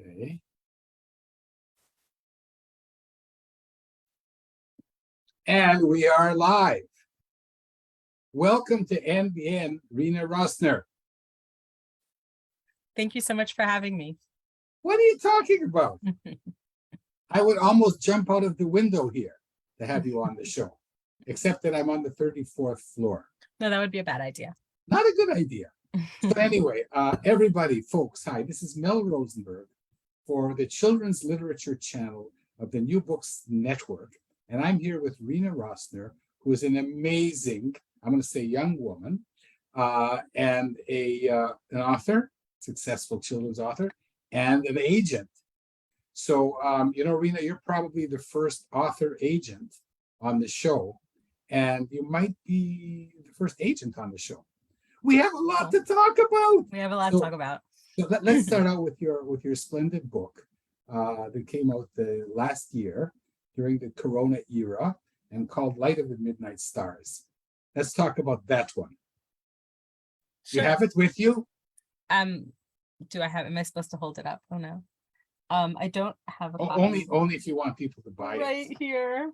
Okay. And we are live. Welcome to NBN, Rena Rossner. Thank you so much for having me. What are you talking about? I would almost jump out of the window here to have you on the show, except that I'm on the 34th floor. No, that would be a bad idea. Not a good idea. So anyway, everybody, folks, hi, this is Mel Rosenberg for the Children's Literature Channel of the New Books Network. And I'm here with Rena Rossner, who is an amazing, I'm going to say young woman, and an author, successful children's author, and an agent. So, Rena, you're probably the first author agent on the show, and you might be the first agent on the show. We have a lot to talk about. We have a lot to talk about. So let's start out with your splendid book that came out last year during the Corona era and called Light of the Midnight Stars. Let's talk about that one. Sure. You have it with you? Am I supposed to hold it up? Oh no. I don't have a copy. Only if you want people to buy it. Right here.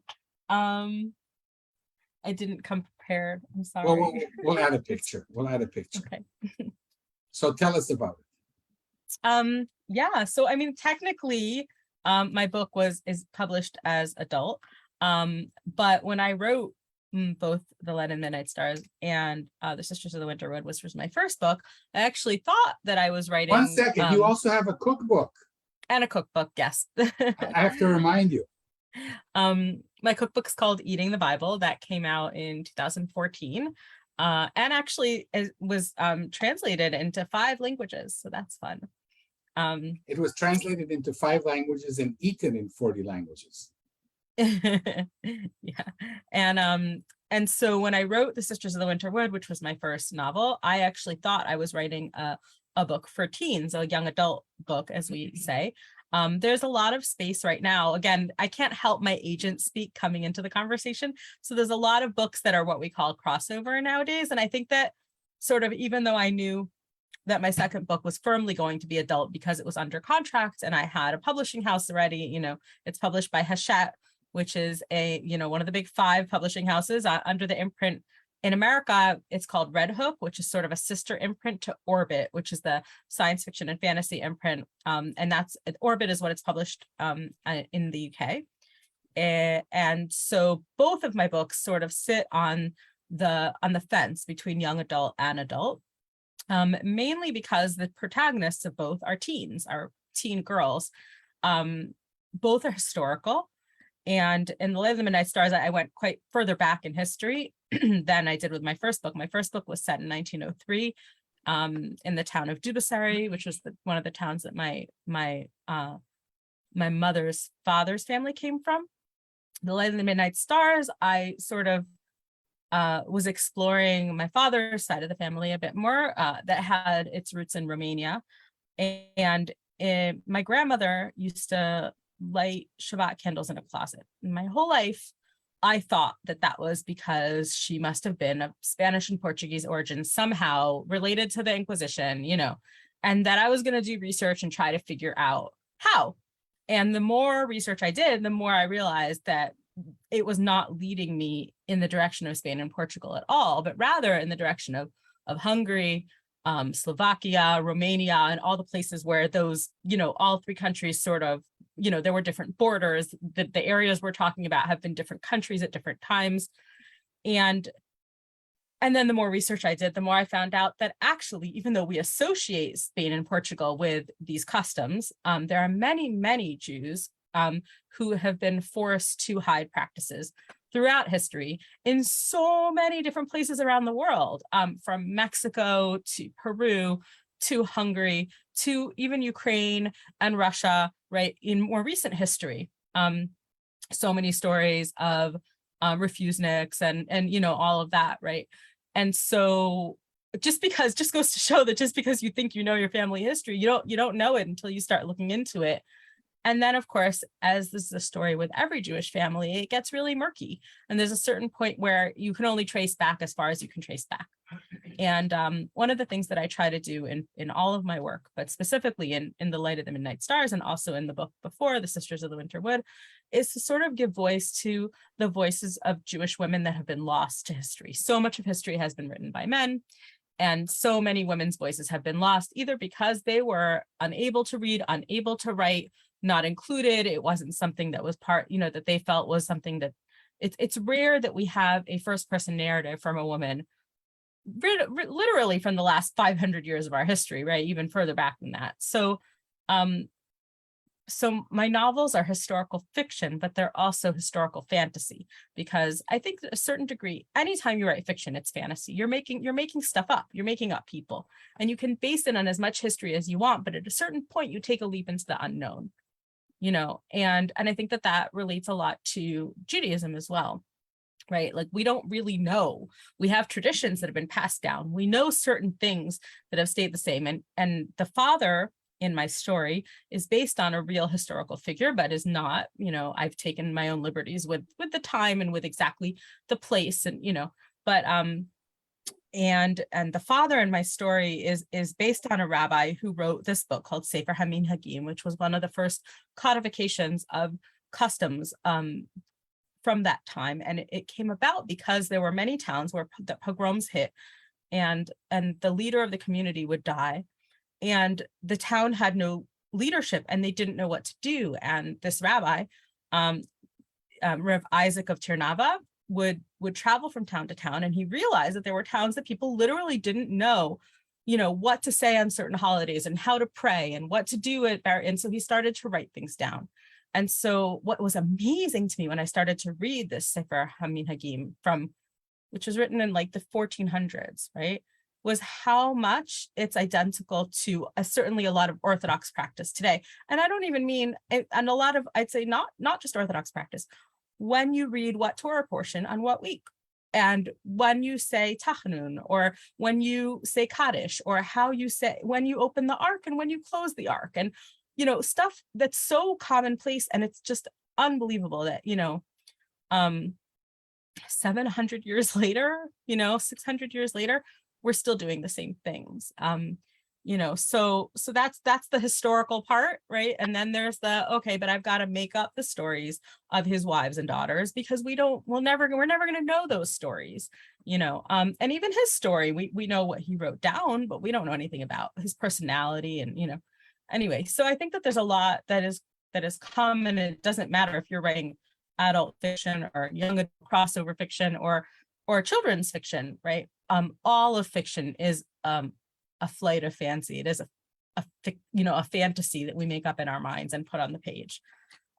I didn't come prepared. I'm sorry. Well, we'll add a picture. Okay. So tell us about it. Yeah, so I mean, technically, my book is published as adult. But when I wrote both The Light and Midnight Stars and The Sisters of the Winter Wood, which was my first book, I actually thought that I was writing. 1 second, you also have a cookbook. And a cookbook, yes. I have to remind you. My cookbook's called Eating the Bible. That came out in 2014. And actually it was translated into 5 languages. So that's fun. It was translated into 5 languages and eaten in 40 languages. Yeah. And so when I wrote The Sisters of the Winter Wood, which was my first novel, I actually thought I was writing a book for teens, a young adult book, as we say. There's a lot of space right now. Again, I can't help my agent speak coming into the conversation. So there's a lot of books that are what we call crossover nowadays. And I think that sort of, even though I knew that my second book was firmly going to be adult because it was under contract and I had a publishing house already, it's published by Hachette, which is one of the big 5 publishing houses under the imprint. In America, it's called Redhook, which is sort of a sister imprint to Orbit, which is the science fiction and fantasy imprint. And Orbit is what it's published in the UK. And so both of my books sort of sit on the fence between young adult and adult, mainly because the protagonists of both are teens, are teen girls. Both are historical. And in The Light of the Midnight Stars, I went quite further back in history than I did with my first book. My first book was set in 1903 in the town of Dubussary, which was one of the towns that my mother's father's family came from. The Light of the Midnight Stars, I sort of was exploring my father's side of the family a bit more, that had its roots in Romania. And my grandmother used to light Shabbat candles in a closet. And my whole life, I thought that was because she must have been of Spanish and Portuguese origin, somehow related to the Inquisition, and that I was going to do research and try to figure out how. And the more research I did, the more I realized that it was not leading me in the direction of Spain and Portugal at all, but rather in the direction of Hungary, Slovakia, Romania, and all the places where those, all 3 countries sort of, there were different borders. The areas we're talking about have been different countries at different times. And then the more research I did, the more I found out that actually, even though we associate Spain and Portugal with these customs, there are many, many Jews who have been forced to hide practices throughout history in so many different places around the world, from Mexico to Peru to Hungary to even Ukraine and Russia, right, in more recent history. So many stories of refuseniks and all of that, right? And so just goes to show that just because you think you know your family history, you don't know it until you start looking into it. And then, of course, as this is a story with every Jewish family, it gets really murky. And there's a certain point where you can only trace back as far as you can trace back. And one of the things that I try to do in all of my work, but specifically in The Light of the Midnight Stars and also in the book before, The Sisters of the Winter Wood, is to sort of give voice to the voices of Jewish women that have been lost to history. So much of history has been written by men, and so many women's voices have been lost, either because they were unable to read, unable to write, not included. It wasn't something that was part, that they felt was something that it's rare that we have a first person narrative from a woman literally from the last 500 years of our history, right? Even further back than that. So my novels are historical fiction, but they're also historical fantasy, because I think to a certain degree, anytime you write fiction, it's fantasy. You're making stuff up, you're making up people, and you can base it on as much history as you want, but at a certain point you take a leap into the unknown, and I think that relates a lot to Judaism as well. Right? Like, we don't really know. We have traditions that have been passed down. We know certain things that have stayed the same. And the father in my story is based on a real historical figure, but is not, I've taken my own liberties with the time and with exactly the place, and, but, and the father in my story is based on a rabbi who wrote this book called Sefer HaMinhagim, which was one of the first codifications of customs, from that time. And it came about because there were many towns where the pogroms hit, and the leader of the community would die, and the town had no leadership and they didn't know what to do. And this rabbi, Rev Isaac of Tirnava, would travel from town to town, and he realized that there were towns that people literally didn't know, what to say on certain holidays and how to pray and what to do and so he started to write things down. And so what was amazing to me when I started to read this Sefer HaMinhagim, which was written in like the 1400s, right, was how much it's identical to certainly a lot of Orthodox practice today. And I don't even mean, and a lot of, I'd say not just Orthodox practice, when you read what Torah portion on what week, and when you say Tachanun, or when you say Kaddish, or how you say, when you open the ark and when you close the ark, and stuff that's so commonplace. And it's just unbelievable that, 700 years later, 600 years later, we're still doing the same things. So that's the historical part, right? And then there's okay, but I've got to make up the stories of his wives and daughters, because we're never going to know those stories, and even his story, we know what he wrote down, but we don't know anything about his personality and, anyway. So I think that there's a lot that is come, and it doesn't matter if you're writing adult fiction or young adult crossover fiction or children's fiction, right? All of fiction is a flight of fancy. It is a fantasy that we make up in our minds and put on the page.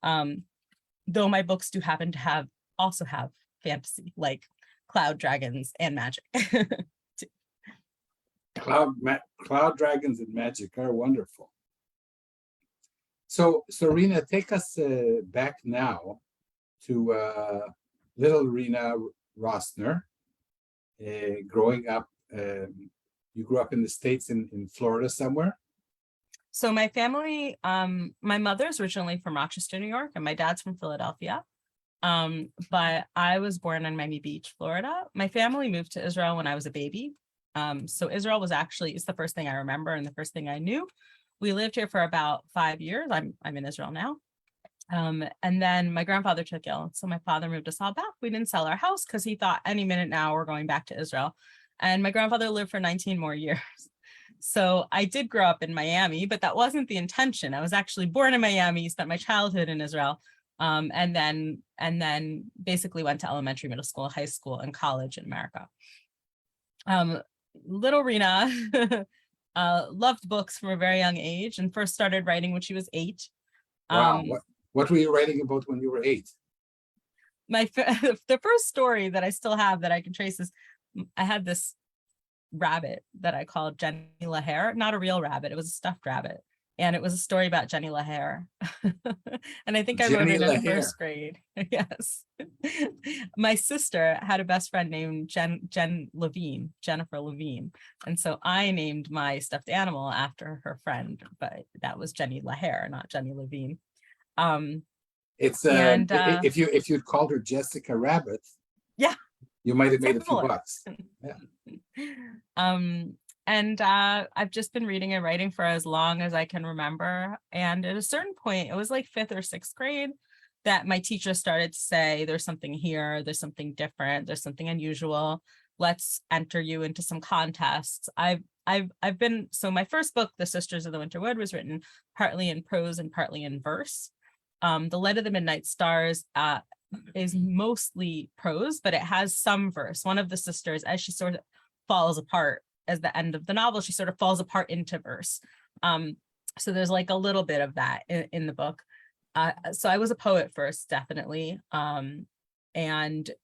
Though my books do happen to also have fantasy, like cloud dragons and magic. Cloud dragons and magic are wonderful. So Rina, take us back now to little Rena Rossner, growing up. You grew up in the States, in Florida somewhere? So my family, my mother's originally from Rochester, New York, and my dad's from Philadelphia. But I was born in Miami Beach, Florida. My family moved to Israel when I was a baby. So Israel it's the first thing I remember and the first thing I knew. We lived here for about 5 years. I'm in Israel now. And then my grandfather took ill. So my father moved us all back. We didn't sell our house because he thought any minute now we're going back to Israel. And my grandfather lived for 19 more years. So I did grow up in Miami, but that wasn't the intention. I was actually born in Miami, spent my childhood in Israel, and then basically went to elementary, middle school, high school, and college in America. Little Rena loved books from a very young age and first started writing when she was 8. Wow. What were you writing about when you were 8? The first story that I still have that I can trace is I had this rabbit that I called Jenny LaHare, not a real rabbit. It was a stuffed rabbit. And it was a story about Jenny LaHare. And I think I wrote it in first grade. Yes. My sister had a best friend named Jennifer Levine. And so I named my stuffed animal after her friend, but that was Jenny LaHare, not Jenny Levine. It's if you'd called her Jessica Rabbit. Yeah. You might have made a few Similar. bucks. Yeah. And I've just been reading and writing for as long as I can remember. And at a certain point, it was like 5th or 6th grade, that my teacher started to say, there's something here, there's something different, there's something unusual. Let's enter you into some contests. I've been, so my first book, The Sisters of the Winter Wood, was written partly in prose and partly in verse. The Light of the Midnight Stars is mostly prose, but it has some verse. One of the sisters, as she sort of falls apart, as the end of the novel, she sort of falls apart into verse. So there's like a little bit of that in the book. So I was a poet first, definitely. And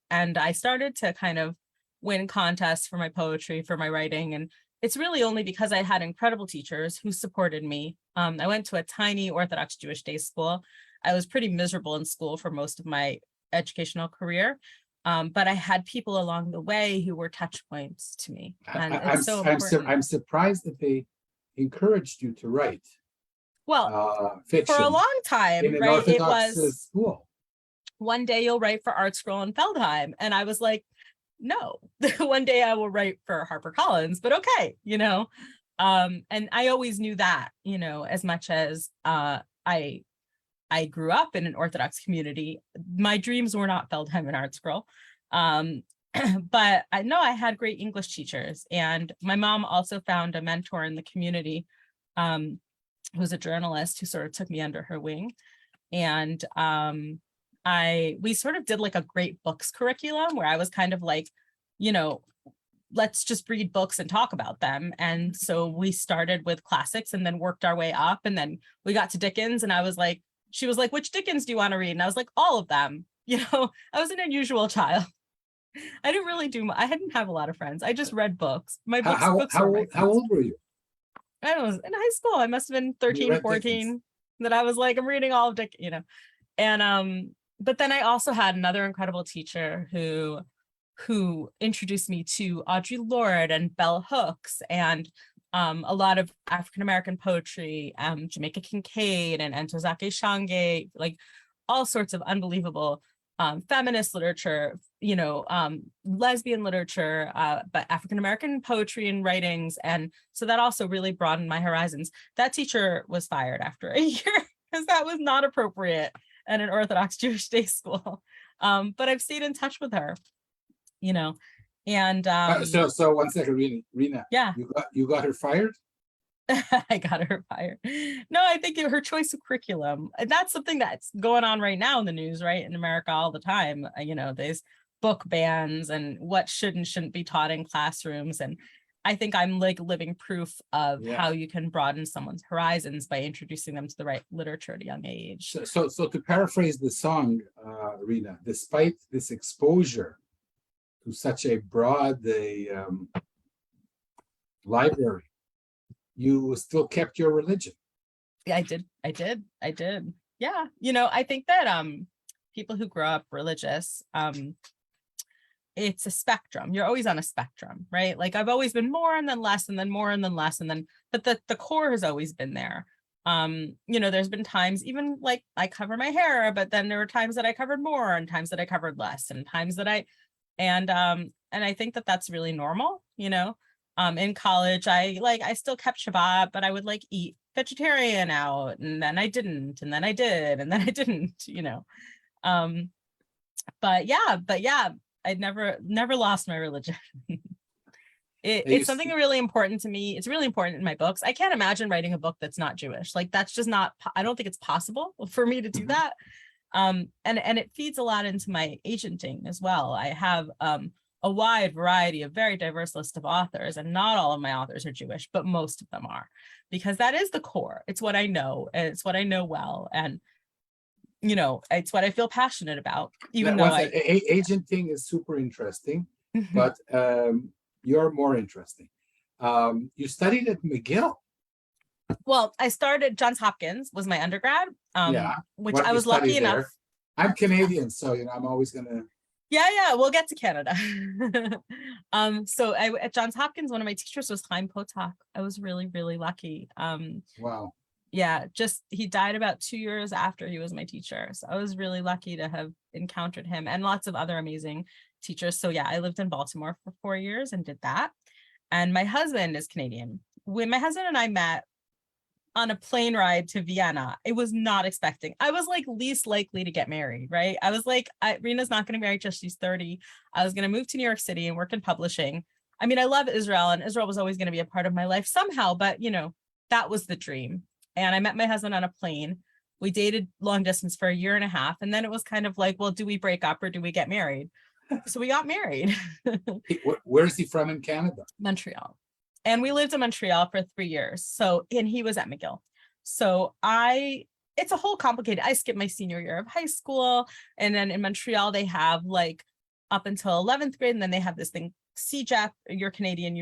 I started to kind of win contests for my poetry, for my writing. And it's really only because I had incredible teachers who supported me. I went to a tiny Orthodox Jewish day school. I was pretty miserable in school for most of my educational career. But I had people along the way who were touch points to me. And it's so important. I'm surprised that they encouraged you to write. Well, fiction for a long time, in an right? It Orthodox was school. One day you'll write for Art Scroll and Feldheim. And I was like, no, one day I will write for HarperCollins, but okay, you know. And I always knew that, you know, as much as I grew up in an Orthodox community, my dreams were not Feldheim and Art Scroll. But I know I had great English teachers, and my mom also found a mentor in the community who was a journalist who sort of took me under her wing. And we sort of did like a great books curriculum where I was kind of like, you know, let's just read books and talk about them. And so we started with classics and then worked our way up. And then we got to Dickens, and she was like, which Dickens do you want to read? And I was like, all of them. You know, I was an unusual child. I didn't really I didn't have a lot of friends. I just read books. My books. How old were you? I was in high school. I must have been 13, 14. Dickens. That I was like, I'm reading all of Dickens, you know. And but then I also had another incredible teacher who introduced me to Audre Lorde and bell hooks and a lot of African-American poetry, Jamaica Kincaid and Ntozake Shange, like all sorts of unbelievable feminist literature, you know, lesbian literature, but African-American poetry and writings. And so that also really broadened my horizons. That teacher was fired after a year because that was not appropriate at an Orthodox Jewish day school. But I've stayed in touch with her, you know, and so 1 second, Rina. Yeah, you got her fired. I got her fired. No, I think her choice of curriculum, and that's something that's going on right now in the news, right, in America all the time. You know, there's book bans and what should and shouldn't be taught in classrooms. And I think I'm like living proof of how you can broaden someone's horizons by introducing them to the right literature at a young age. So to paraphrase the song, Rina, despite this exposure to such a broad library, you still kept your religion. Yeah, I did. Yeah. You know, I think that people who grow up religious, it's a spectrum. You're always on a spectrum, right? Like I've always been more and then less and then more and then less and then, but the core has always been there. You know, there's been times even like I cover my hair, but then there were times that I covered more and times that I covered less and times that and I think that that's really normal, you know. In college, I still kept Shabbat, but I would like eat vegetarian out, and then I didn't, and then I did, and then I didn't, you know. But yeah, I'd never lost my religion. It's something really important to me. It's really important in my books. I can't imagine writing a book that's not Jewish. Like that's just not, I don't think it's possible for me to do that. And it feeds a lot into my agenting as well. I have a wide variety of very diverse list of authors, and not all of my authors are Jewish, but most of them are, because that is the core. It's what I know, and it's what I know well, and you know, it's what I feel passionate about. Even though agenting is super interesting, but you're more interesting. You studied at McGill. Well, I started Johns Hopkins was my undergrad, which I was lucky enough. I'm Canadian, so you know I'm always gonna. Yeah, we'll get to Canada. So at Johns Hopkins, one of my teachers was Chaim Potok. I was really, really lucky. Wow. Yeah, he died about 2 years after he was my teacher. So I was really lucky to have encountered him and lots of other amazing teachers. So yeah, I lived in Baltimore for 4 years and did that. And my husband is Canadian. When my husband and I met on a plane ride to Vienna, it was not expecting. I was like least likely to get married, right? I was like, Rena's not going to marry till she's 30. I was going to move to New York City and work in publishing. I mean, I love Israel, and Israel was always going to be a part of my life somehow, but that was the dream. And I met my husband on a plane. We dated long distance for a year and a half. And then it was kind of like, well, do we break up or do we get married? So we got married. Where is he from in Canada? Montreal. And we lived in Montreal for 3 years. So, and he was at McGill. So it's a whole complicated, I skipped my senior year of high school. And then in Montreal, they have like up until 11th grade. And then they have this thing, CJEP, you're Canadian,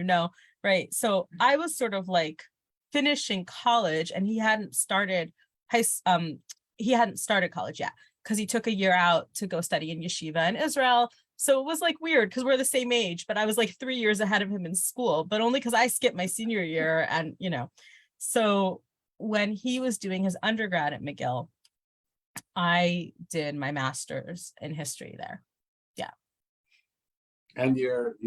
right? So I was sort of like finishing college, and he hadn't started college yet because he took a year out to go study in yeshiva in Israel. So it was like weird because we're the same age, but I was like 3 years ahead of him in school, but only because I skipped my senior year. And, so when he was doing his undergrad at McGill, I did my master's in history there. Yeah. And your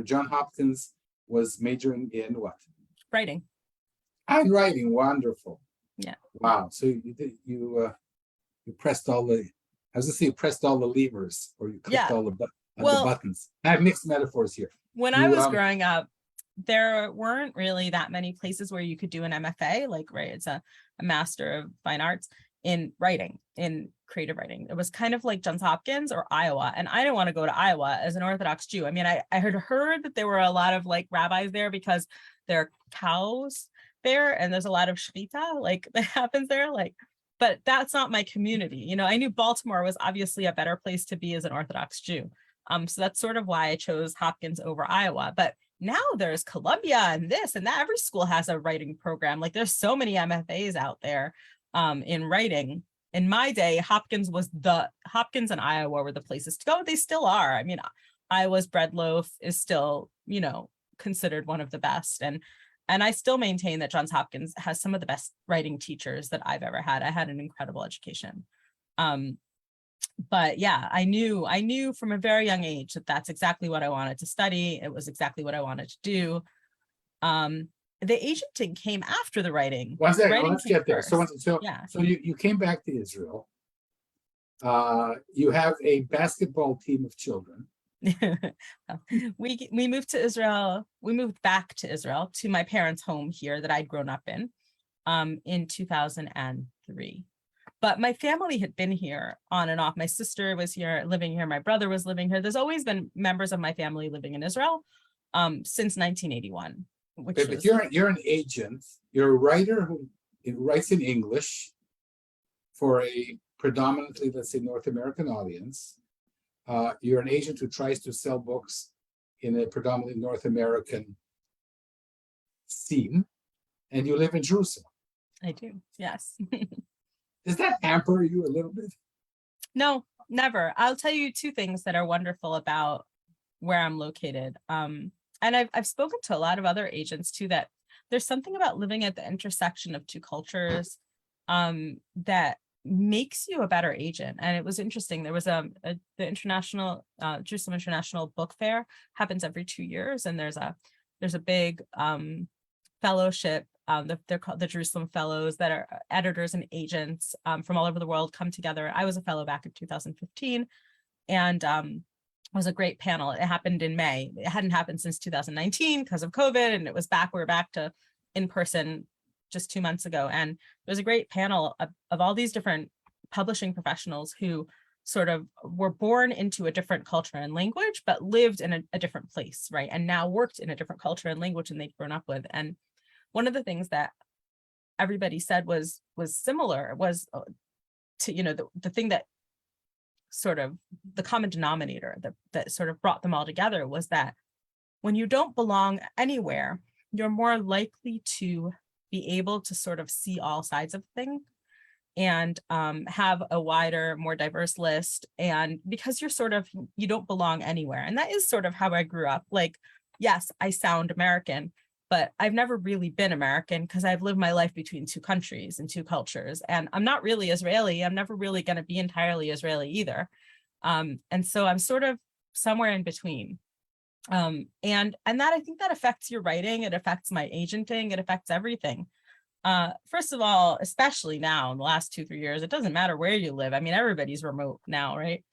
John Hopkins was majoring in what? Writing. And writing, wonderful. Yeah. Wow. So you pressed all the, I was gonna say you pressed all the levers, or you clicked all the buttons. I have mixed metaphors here. When I was growing up, there weren't really that many places where you could do an MFA, right? It's a Master of Fine Arts in writing, in creative writing. It was kind of like Johns Hopkins or Iowa. And I didn't want to go to Iowa as an Orthodox Jew. I mean, I had heard that there were a lot of like rabbis there because there are cows there and there's a lot of shechita that happens there. But that's not my community. I knew Baltimore was obviously a better place to be as an Orthodox Jew. So that's sort of why I chose Hopkins over Iowa. But now there's Columbia and this and that. Every school has a writing program. There's so many MFAs out there in writing. In my day, Hopkins and Iowa were the places to go. They still are. I mean, Iowa's bread loaf is still, considered one of the best. And I still maintain that Johns Hopkins has some of the best writing teachers that I've ever had. I had an incredible education. But yeah, I knew from a very young age that that's exactly what I wanted to study. It was exactly what I wanted to do. The agenting came after the writing. Let's get there. So you came back to Israel. You have a basketball team of children. We moved to Israel. We moved back to Israel, to my parents' home here that I'd grown up in 2003. But my family had been here on and off. My sister was here, living here. My brother was living here. There's always been members of my family living in Israel since 1981. But you're an agent. You're a writer who writes in English for a predominantly, let's say, North American audience. You're an agent who tries to sell books in a predominantly North American scene, and you live in Jerusalem. I do, yes. Does that hamper you a little bit? No, never. I'll tell you two things that are wonderful about where I'm located. And I've spoken to a lot of other agents too, that there's something about living at the intersection of two cultures that makes you a better agent. And it was interesting. There was the international Jerusalem International Book Fair happens every 2 years, and there's a big fellowship. They're called the Jerusalem Fellows, that are editors and agents from all over the world come together. I was a fellow back in 2015, and it was a great panel. It happened in May. It hadn't happened since 2019 because of COVID, and it was back. We're back to in person just 2 months ago, and there was a great panel of all these different publishing professionals who sort of were born into a different culture and language, but lived in a different place, right? And now worked in a different culture and language than they'd grown up with. And one of the things that everybody said was similar was to, the thing that sort of the common denominator that sort of brought them all together was that when you don't belong anywhere, you're more likely to be able to sort of see all sides of things and have a wider, more diverse list. And because you don't belong anywhere. And that is sort of how I grew up. Yes, I sound American, but I've never really been American because I've lived my life between two countries and two cultures. And I'm not really Israeli. I'm never really going to be entirely Israeli either. And so I'm sort of somewhere in between. And that, I think that affects your writing. It affects my agenting. It affects everything. First of all, especially now in the last 2-3 years, it doesn't matter where you live. I mean, everybody's remote now, right?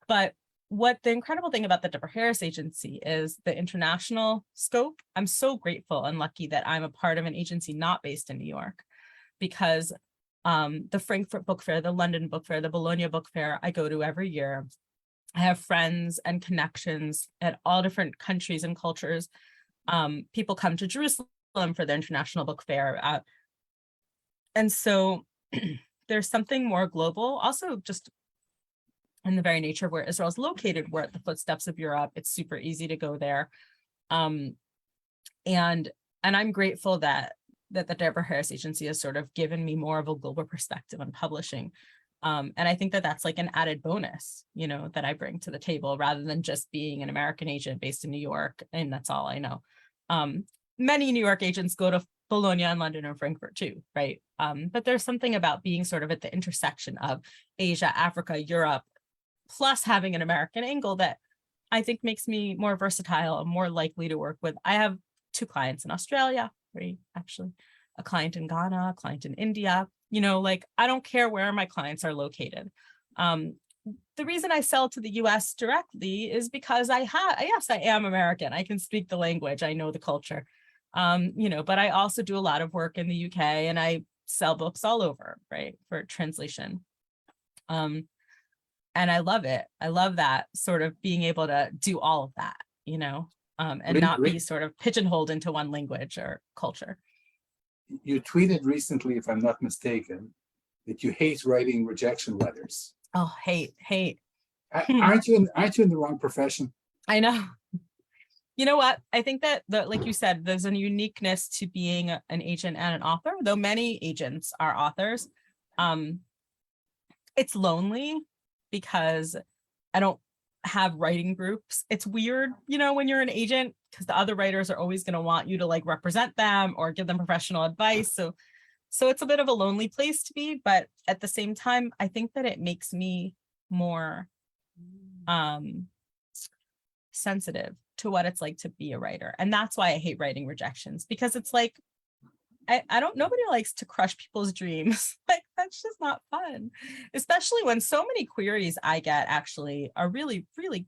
But what the incredible thing about the Deborah Harris Agency is the international scope. I'm so grateful and lucky that I'm a part of an agency not based in New York, because the Frankfurt Book Fair, the London Book Fair, the Bologna Book Fair, I go to every year. I have friends and connections at all different countries and cultures. People come to Jerusalem for the International Book Fair. And so there's something more global. Also, just in the very nature of where Israel is located, we're at the footsteps of Europe. It's super easy to go there. And I'm grateful that the Deborah Harris Agency has sort of given me more of a global perspective on publishing. And I think that that's like an added bonus, you know, that I bring to the table, rather than just being an American agent based in New York. And that's all I know. Many New York agents go to Bologna and London and Frankfurt too, right? But there's something about being sort of at the intersection of Asia, Africa, Europe, plus having an American angle that I think makes me more versatile and more likely to work with. I have 2 clients in Australia, right? Actually, a client in Ghana, a client in India. You know, like, I don't care where my clients are located. The reason I sell to the US directly is because yes, I am American. I can speak the language. I know the culture. You know, but I also do a lot of work in the UK, and I sell books all over, right, for translation. And I love it. I love that sort of being able to do all of that, you know, and not be sort of pigeonholed into one language or culture. You tweeted recently, if I'm not mistaken, that you hate writing rejection letters. Oh, hate. Aren't you in the wrong profession? I know. You know what? I think that, like you said, there's a uniqueness to being an agent and an author, though many agents are authors. It's lonely because I don't have writing groups. It's weird, you know, when you're an agent, because the other writers are always going to want you to like represent them or give them professional advice. So it's a bit of a lonely place to be, but at the same time, I think that it makes me more sensitive to what it's like to be a writer. And that's why I hate writing rejections, because it's like, nobody likes to crush people's dreams. Like, that's just not fun, especially when so many queries I get actually are really, really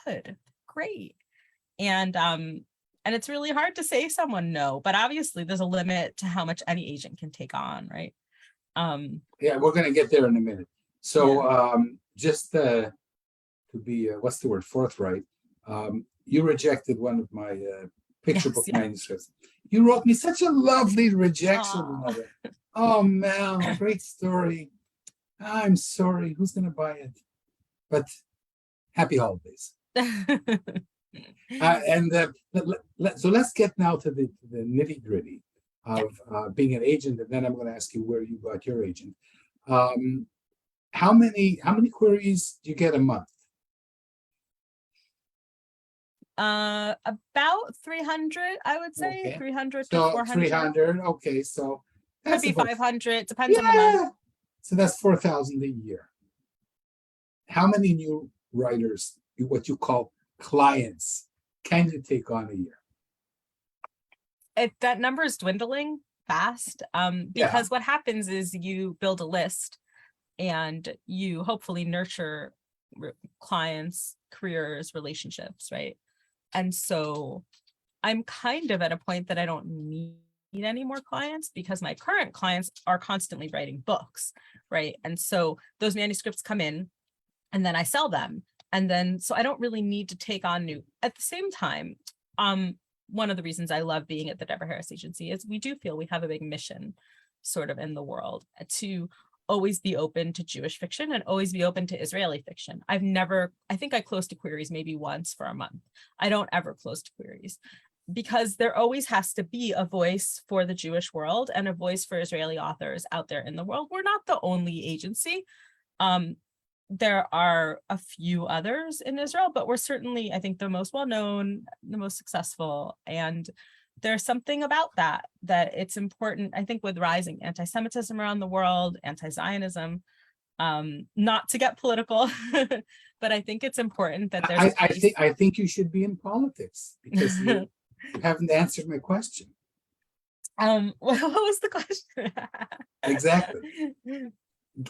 good, great. And it's really hard to say someone no, but obviously there's a limit to how much any agent can take on, right? Yeah, we're going to get there in a minute. So just to be, what's the word, forthright, you rejected one of my picture book manuscripts. You wrote me such a lovely rejection letter. Oh, Mel, great story. I'm sorry, who's going to buy it? But happy holidays. So let's get now to the nitty gritty of being an agent, and then I'm going to ask you where you got your agent. How many queries do you get a month? About 300, I would say. Okay. 300 to so 400. 300. Okay, so could be 500. Depends on the month. So that's 4,000 a year. How many new writers, what you call clients, can you take on a year? That number is dwindling fast. Because what happens is you build a list, and you hopefully nurture clients, careers, relationships, right? And so I'm kind of at a point that I don't need any more clients, because my current clients are constantly writing books, right? And so those manuscripts come in, and then I sell them. And then, so I don't really need to take on new. At the same time, one of the reasons I love being at the Deborah Harris Agency is we do feel we have a big mission sort of in the world to always be open to Jewish fiction and always be open to Israeli fiction. I think I close to queries maybe once for a month. I don't ever close to queries, because there always has to be a voice for the Jewish world and a voice for Israeli authors out there in the world. We're not the only agency. There are a few others in Israel, but we're certainly, I think, the most well-known, the most successful. And there's something about that it's important, I think, with rising anti-Semitism around the world, anti-Zionism, Not to get political, but I think it's important that there's I think you should be in politics because you haven't answered my question. What was the question? Exactly.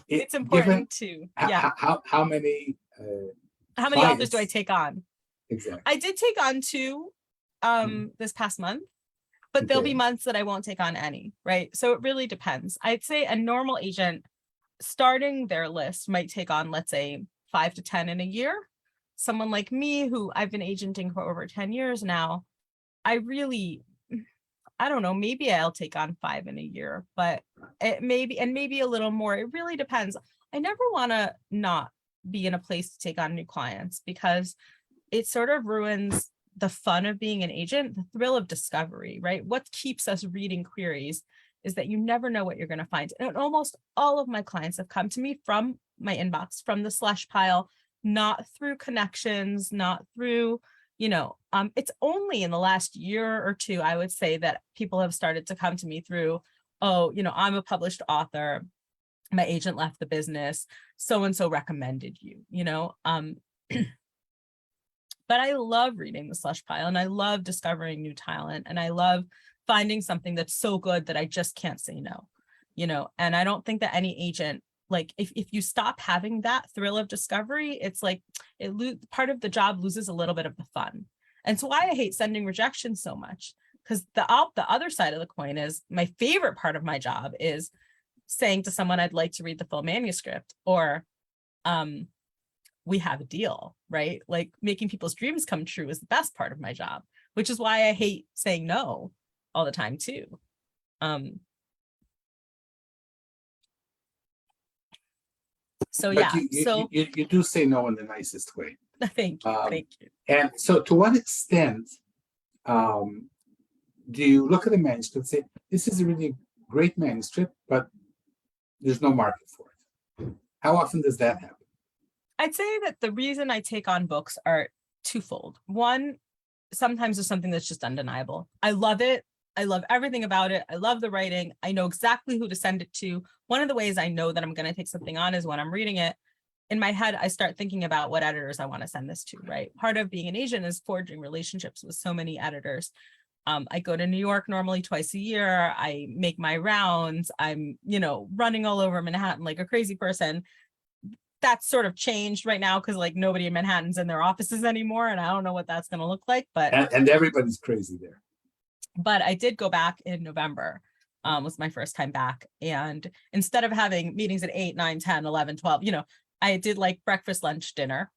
It's important to, yeah. How many How many authors do I take on? Exactly. I did take on 2 this past month, but there'll be months that I won't take on any, right? So it really depends. I'd say a normal agent starting their list might take on, let's say, 5 to 10 in a year. Someone like me, who I've been agenting for over 10 years now, I don't know, maybe I'll take on 5 in a year, but it maybe a little more. It really depends. I never want to not be in a place to take on new clients because it sort of ruins the fun of being an agent, the thrill of discovery, right? What keeps us reading queries is that you never know what you're going to find. And almost all of my clients have come to me from my inbox, from the slush pile, not through connections, not through, it's only in the last year or 2, I would say, that people have started to come to me through, I'm a published author. My agent left the business. So-and-so recommended you, But I love reading the slush pile and I love discovering new talent and I love finding something that's so good that I just can't say no, and I don't think that any agent, like if you stop having that thrill of discovery, it's like part of the job loses a little bit of the fun. And it's why I hate sending rejections so much, because the other side of the coin is my favorite part of my job is saying to someone, I'd like to read the full manuscript, or we have a deal, right? Like making people's dreams come true is the best part of my job, which is why I hate saying no all the time too. So but yeah, you do say no in the nicest way. Thank you. Thank you. And so to what extent do you look at a manuscript and say, this is a really great manuscript, but there's no market for it? How often does that happen? I'd say that the reason I take on books are twofold. One, sometimes there's something that's just undeniable. I love it. I love everything about it. I love the writing. I know exactly who to send it to. One of the ways I know that I'm going to take something on is when I'm reading it, in my head, I start thinking about what editors I want to send this to, right? Part of being an agent is forging relationships with so many editors. I go to New York normally twice a year. I make my rounds. I'm, running all over Manhattan like a crazy person. That's sort of changed right now because like nobody in Manhattan's in their offices anymore. And I don't know what that's going to look like, but. And everybody's crazy there. But I did go back in November, was my first time back. And instead of having meetings at 8, 9, 10, 11, 12, I did like breakfast, lunch, dinner,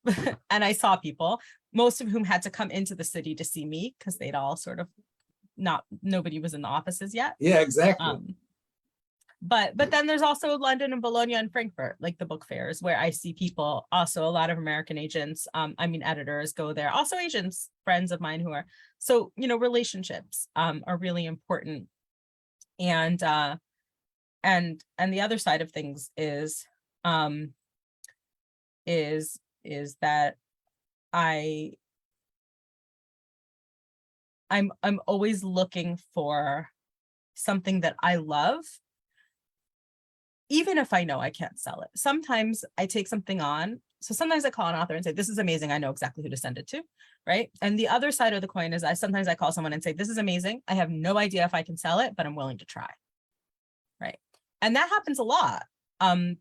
and I saw people, most of whom had to come into the city to see me because they'd all sort of nobody was in the offices yet. Yeah, exactly. But then there's also London and Bologna and Frankfurt, like the book fairs, where I see people, also a lot of American agents, editors go there, also agents, friends of mine who are, so, relationships are really important. And the other side of things is that I'm always looking for something that I love, even if I know I can't sell it. Sometimes I take something on. So sometimes I call an author and say, this is amazing. I know exactly who to send it to, right? And the other side of the coin is sometimes I call someone and say, this is amazing. I have no idea if I can sell it, but I'm willing to try, right? And that happens a lot.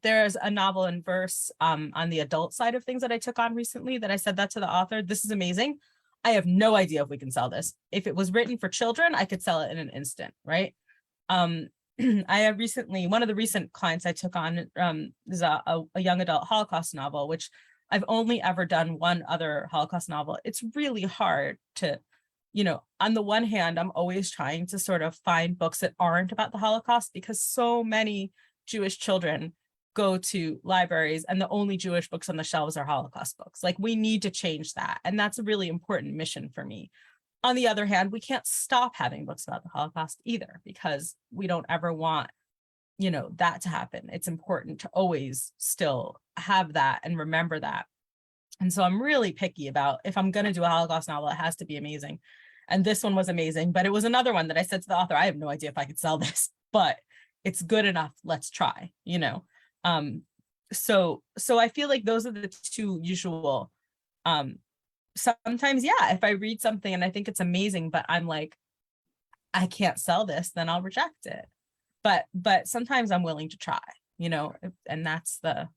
There's a novel in verse on the adult side of things that I took on recently that I said that to the author, this is amazing. I have no idea if we can sell this. If it was written for children, I could sell it in an instant, right? I have recently, one of the recent clients I took on is a young adult Holocaust novel, which I've only ever done one other Holocaust novel. It's really hard to, on the one hand, I'm always trying to sort of find books that aren't about the Holocaust because so many Jewish children go to libraries and the only Jewish books on the shelves are Holocaust books. Like we need to change that. And that's a really important mission for me. On the other hand, we can't stop having books about the Holocaust either because we don't ever want, that to happen. It's important to always still have that and remember that. And so I'm really picky about if I'm going to do a Holocaust novel, it has to be amazing. And this one was amazing, but it was another one that I said to the author, I have no idea if I could sell this, but it's good enough. Let's try, so I feel like those are the two usual. Sometimes, yeah, if I read something and I think it's amazing, but I'm like, I can't sell this, then I'll reject it. But sometimes I'm willing to try, and it's the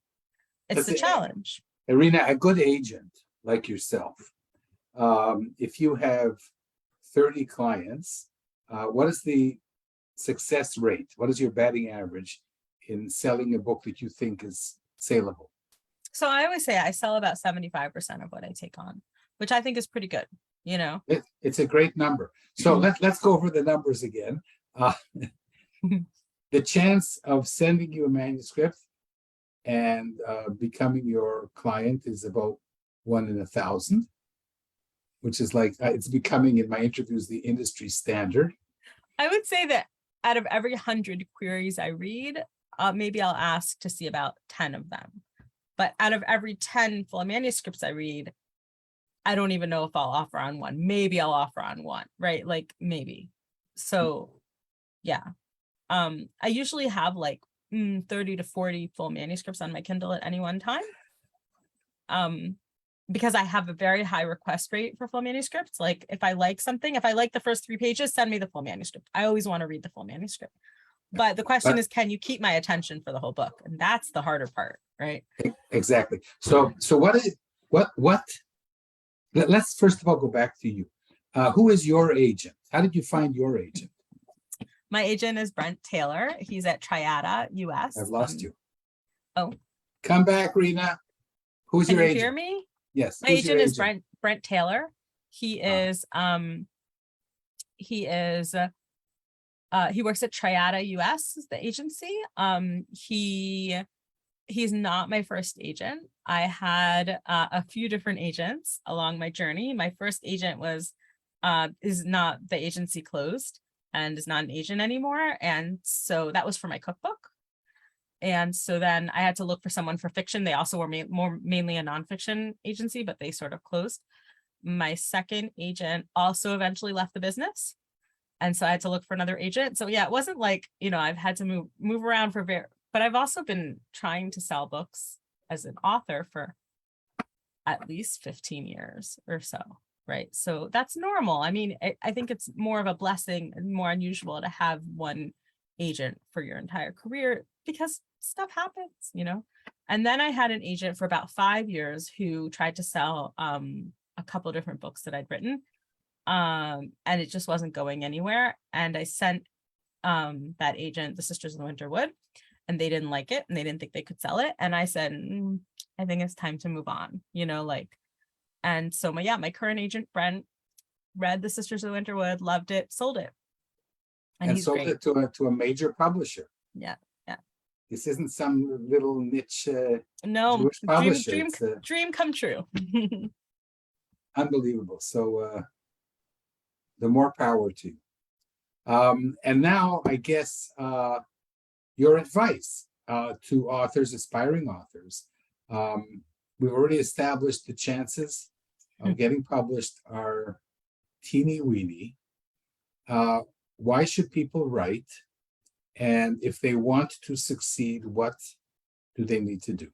challenge. Rena, a good agent like yourself, if you have 30 clients, what is the success rate? What is your batting average in selling a book that you think is saleable? So I always say I sell about 75% of what I take on, which I think is pretty good, It's a great number. So let's go over the numbers again. The chance of sending you a manuscript and becoming your client is about 1 in 1,000, which is like, it's becoming, in my interviews, the industry standard. I would say that out of every 100 queries I read, maybe I'll ask to see about 10 of them. But out of every 10 full manuscripts I read, I don't even know if I'll offer on one. Maybe I'll offer on one, right? Like maybe. So yeah. I usually have like 30 to 40 full manuscripts on my Kindle at any one time. Because I have a very high request rate for full manuscripts. Like if I like something, if I like the first 3 pages, send me the full manuscript. I always want to read the full manuscript. But the question is, can you keep my attention for the whole book? And that's the harder part, right? Exactly. So let's first of all go back to you. Who is your agent? How did you find your agent? My agent is Brent Taylor. He's at Triada US. I've lost you. Oh. Come back, Rena. Who's your agent? Can you hear me? Yes. My agent is Brent Taylor. He is he works at Triada US, is the agency. He's not my first agent. I had a few different agents along my journey. My first agent is not, the agency closed and is not an agent anymore. And so that was for my cookbook. And so then I had to look for someone for fiction. They also were mainly a nonfiction agency, but they sort of closed. My second agent also eventually left the business. And so I had to look for another agent. So yeah, it wasn't like, I've had to move around but I've also been trying to sell books as an author for at least 15 years or so. Right. So that's normal. I mean, I think it's more of a blessing and more unusual to have one agent for your entire career because stuff happens, And then I had an agent for about 5 years who tried to sell a couple of different books that I'd written. And it just wasn't going anywhere. And I sent that agent, The Sisters of the Winter Wood, and they didn't like it and they didn't think they could sell it. And I said, I think it's time to move on, and so my current agent, Brent, read The Sisters of the Winter Wood, loved it, sold it. And he's sold great. It to a major publisher. Yeah. This isn't some little niche Jewish publisher. Dream come true. Unbelievable. So the more power to you. And now I guess your advice to authors, aspiring authors. We've already established the chances of getting published are teeny weeny. Why should people write? And if they want to succeed, what do they need to do?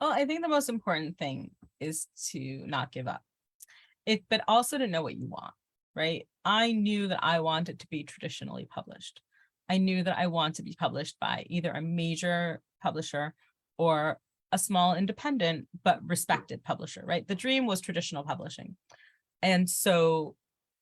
Well, I think the most important thing is to not give up. But also to know what you want, right? I knew that I wanted to be traditionally published. I knew that I want to be published by either a major publisher or a small independent but respected publisher, right? The dream was traditional publishing. And so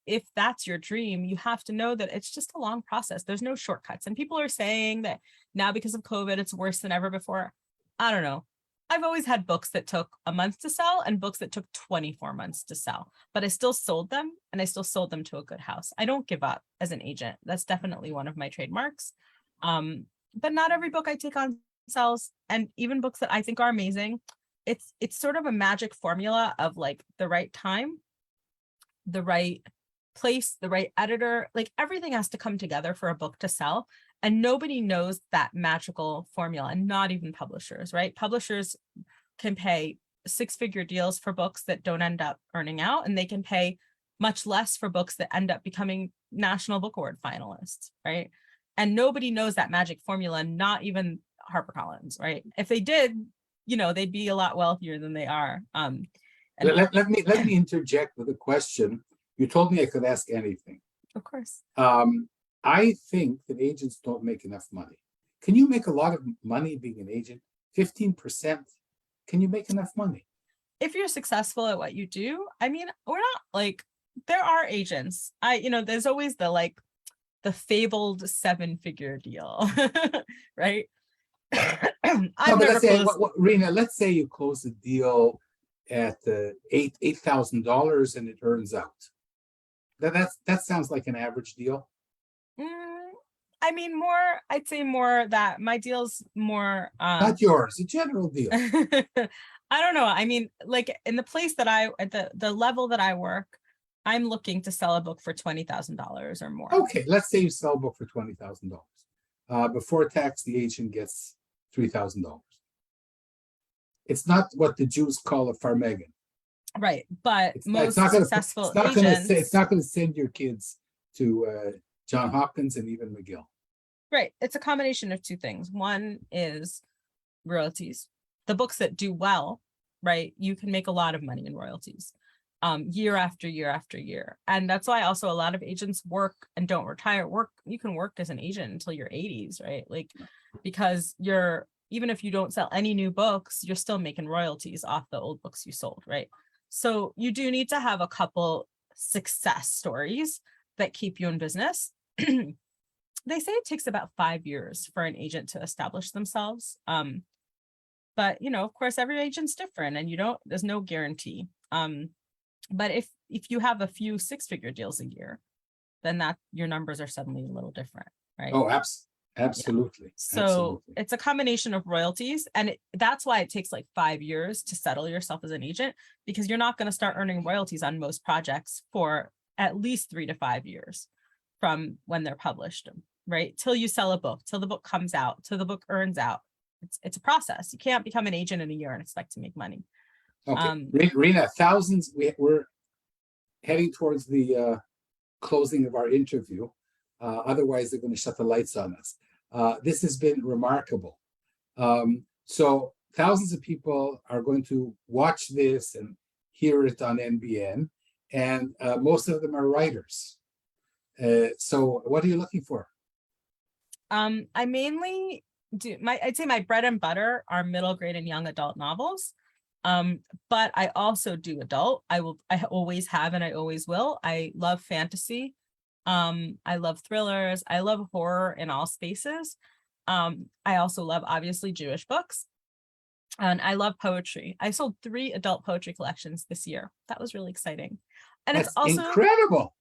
if that's your dream, you have to know that it's just a long process. There's no shortcuts. And people are saying that now because of COVID, it's worse than ever before. I don't know. I've always had books that took a month to sell and books that took 24 months to sell, but I still sold them and I still sold them to a good house. I don't give up as an agent. That's definitely one of my trademarks. But not every book I take on sells, and even books that I think are amazing. It's sort of a magic formula of like the right time, the right place, the right editor, like everything has to come together for a book to sell. And nobody knows that magical formula, and not even publishers, right? Publishers can pay 6-figure deals for books that don't end up earning out, and they can pay much less for books that end up becoming National Book Award finalists, right? And nobody knows that magic formula, not even HarperCollins, right? If they did, they'd be a lot wealthier than they are. And Let me interject with a question. You told me I could ask anything. of course, I think that agents don't make enough money. Can you make a lot of money being an agent? 15%? Can you make enough money? if you're successful at what you do, I mean, we're not like, there are agents. There's always the fabled 7-figure deal, right? I've never closed. Rena, let's say you close a deal at $8,000 and it earns out. That sounds like an average deal. I mean, I'd say more that my deal's more not yours, a general deal. I don't know. I mean, like in the place that at the level that I work, I'm looking to sell a book for $20,000 or more. Okay, let's say you sell a book for $20,000. Before tax, the agent gets $3,000. It's not what the Jews call a farmegan. Right, but most successful agents, it's not going to send your kids to John Hopkins and even McGill. Right, it's a combination of two things. One is royalties. The books that do well, right, you can make a lot of money in royalties, year after year after year. And that's why also a lot of agents work and don't retire. You can work as an agent until your 80s, right? Like, because even if you don't sell any new books, you're still making royalties off the old books you sold, right? So you do need to have a couple success stories that keep you in business. They say it takes about 5 years for an agent to establish themselves. But of course, every agent's different, and there's no guarantee. But if you have a few 6-figure deals a year, then your numbers are suddenly a little different, right? Oh, absolutely. Yeah. So absolutely. It's a combination of royalties, and that's why it takes like 5 years to settle yourself as an agent, because you're not going to start earning royalties on most projects for at least 3 to 5 years from when they're published, right? Till you sell a book, till the book comes out, till the book earns out. It's a process. You can't become an agent in a year and expect to make money. Okay, Rina, thousands. We're heading towards the closing of our interview. Otherwise, they're going to shut the lights on us. This has been remarkable. So thousands of people are going to watch this and hear it on NBN, and most of them are writers. So what are you looking for? I mainly I'd say my bread and butter are middle grade and young adult novels. But I also do adult. I always have, and I always will. I love fantasy. I love thrillers. I love horror in all spaces. I also love, obviously, Jewish books. And I love poetry. I sold 3 adult poetry collections this year. That was really exciting. And That's it's also incredible.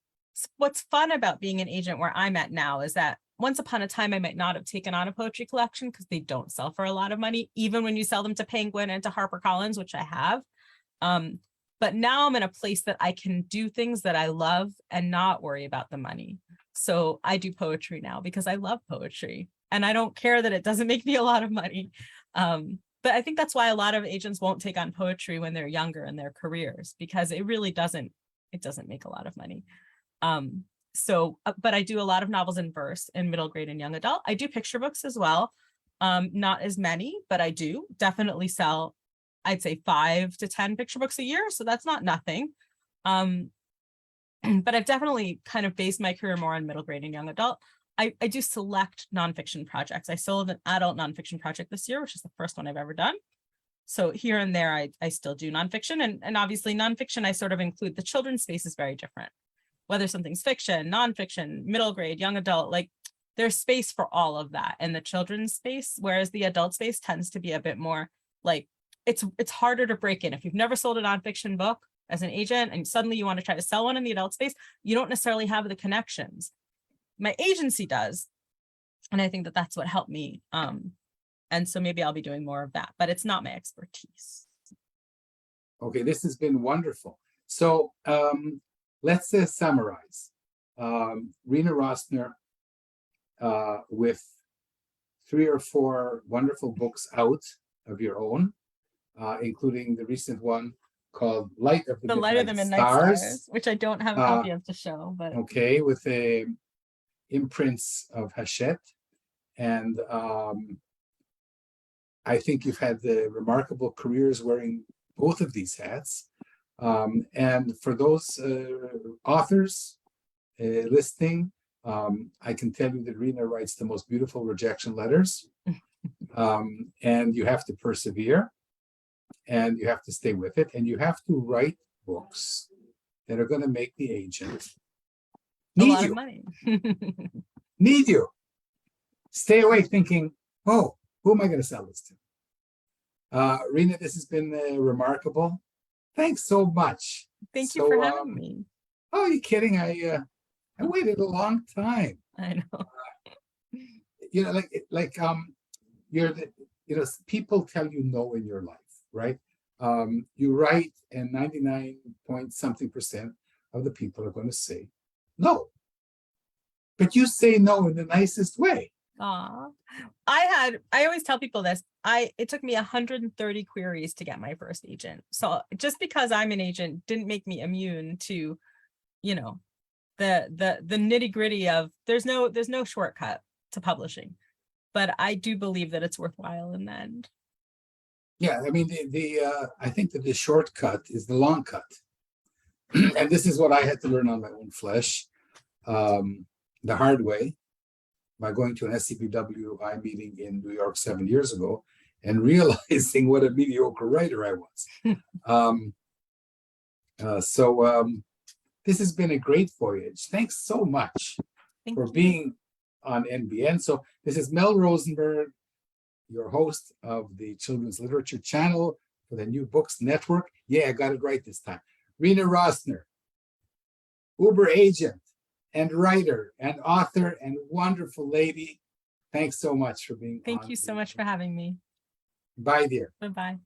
What's fun about being an agent where I'm at now is that once upon a time, I might not have taken on a poetry collection because they don't sell for a lot of money, even when you sell them to Penguin and to HarperCollins, which I have. But now I'm in a place that I can do things that I love and not worry about the money. So I do poetry now because I love poetry, and I don't care that it doesn't make me a lot of money. But I think that's why a lot of agents won't take on poetry when they're younger in their careers, because it really doesn't make a lot of money. But I do a lot of novels in verse in middle grade and young adult. I do picture books as well. Not as many, but I do definitely sell, I'd say 5 to 10 picture books a year. So that's not nothing. But I've definitely kind of based my career more on middle grade and young adult. I do select nonfiction projects. I sold an adult nonfiction project this year, which is the first one I've ever done. So here and there, I still do nonfiction. And obviously nonfiction, I sort of include the children's space is very different. Whether something's fiction, nonfiction, middle grade, young adult, like there's space for all of that in the children's space, whereas the adult space tends to be a bit more like it's harder to break in. If you've never sold a nonfiction book as an agent and suddenly you want to try to sell one in the adult space, you don't necessarily have the connections. My agency does. And I think that that's what helped me. And so maybe I'll be doing more of that, but it's not my expertise. Okay, this has been wonderful. So let's summarize. Rena Rossner, with 3 or 4 wonderful books out of your own, including the recent one called Light of the Midnight Stars, which I don't have a copy of to show. But okay, with a imprints of Hachette, and I think you've had the remarkable careers wearing both of these hats. And for those authors listening, I can tell you that Rina writes the most beautiful rejection letters. And you have to persevere, and you have to stay with it, and you have to write books that are going to make the agent A need lot you. of money. Need you. Stay away thinking, oh, who am I going to sell this to? Rina, this has been remarkable. Thanks so much. Thank you for having me. Oh, you kidding? I waited a long time. I know. You know, you're the, you know, people tell you no in your life, right? You write, and 99 point something% of the people are going to say no. But you say no in the nicest way. Aw. I always tell people this. It took me 130 queries to get my first agent. So just because I'm an agent didn't make me immune to, you know, the nitty-gritty of there's no shortcut to publishing. But I do believe that it's worthwhile in the end. Yeah, I mean, I think that the shortcut is the long cut. And this is what I had to learn on my own flesh, the hard way, by going to an SCBWI meeting in New York 7 years ago and realizing what a mediocre writer I was. This has been a great voyage. Thanks so much for being on NBN. So this is Mel Rosenberg, your host of the Children's Literature Channel for the New Books Network. Yeah, I got it right this time. Rena Rossner, Uber agent and writer and author and wonderful lady. Thanks so much for being on. Thank you so much for having me. Bye, dear. Bye-bye.